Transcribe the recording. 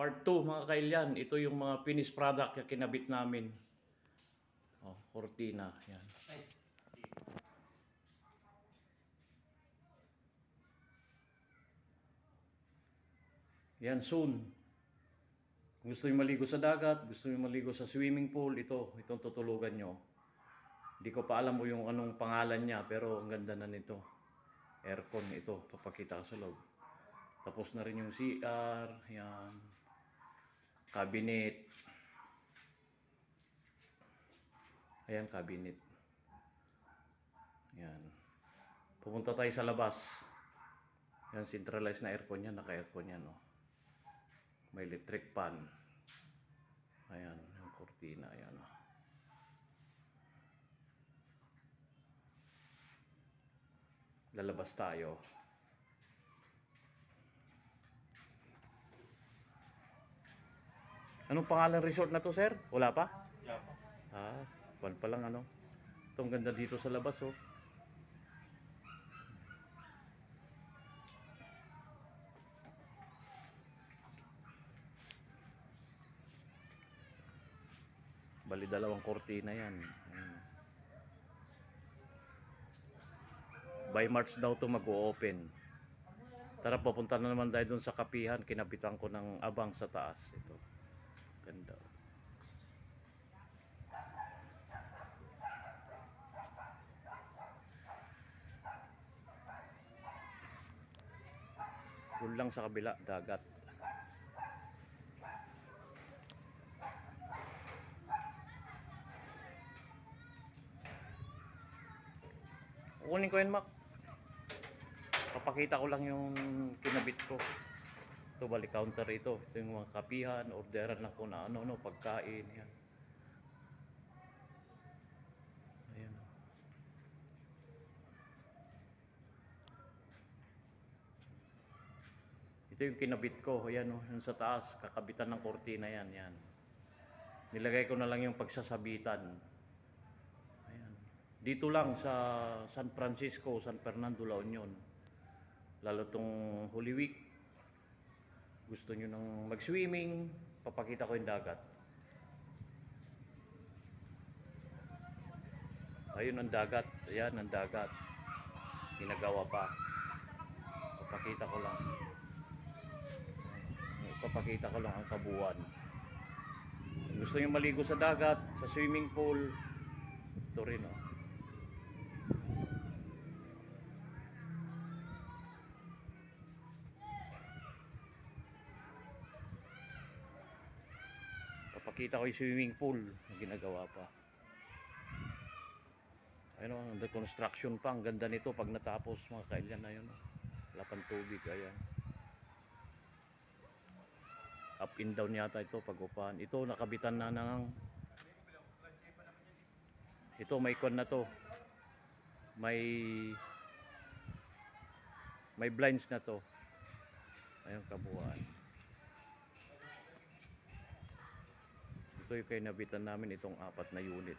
Part 2 mga kailyan, ito yung mga finished product na kinabit namin. Oh, cortina, yan. Yan soon. Gusto niyo maligo sa dagat, gusto niyo maligo sa swimming pool, itong tutulugan nyo. Hindi ko pa alam mo yung anong pangalan niya, pero ang ganda na nito. Aircon ito, papakita ko sa loob. Tapos na rin yung CR, yan. Cabinet. Ayan, cabinet. Yan. Pupunta tayo sa labas. Yan, centralized na aircon yan, naka-aircon yan, no. May electric fan. Ayan, yung cortina, ayan, no. Lalabas tayo. Anong pangalan resort na to, sir? Wala pa? Wala pa. Kwan pa lang, ano. Itong ganda dito sa labas, oh. Bali, dalawang cortina yan. Ayan. By March daw to mag-o-open. Tara, papunta na naman tayo dun sa kapihan. Kinabitan ko ng abang sa taas. Ito. Ganda. Doon lang sa kabila, dagat. Kukunin ko yun, Mac. Papakita ko lang yung kinabit ko. Ito, balik counter ito. Ito yung mga kapihan, orderan na ko na ano, pagkain. Yan. Ayan. Ito yung kinabit ko. Ayan, oh, yung sa taas. Kakabitan ng kortina yan. Yan. Nilagay ko na lang yung pagsasabitan. Ayan. Dito lang sa San Francisco, San Fernando, La Union. Lalo tong Holy Week. Gusto nyo nang mag-swimming, papakita ko yung dagat. Ayun ang dagat. Ayan ang dagat. Ginagawa pa. Papakita ko lang. Papakita ko lang ang kabuuan. Gusto nyo maligo sa dagat, sa swimming pool, ito rin, oh. Papakita ko yung swimming pool na ginagawa pa. Ayun, oh, under construction pa. Ang ganda nito pag natapos, mga kailyan na yun, oh. Wala pang tubig, ayan. Up and down yata ito pag upahan. Ito nakabitan na ng ito, may kon na to. May blinds na to. Ayun, kabuuan. Ito yung kinabitan namin, itong 4 na unit.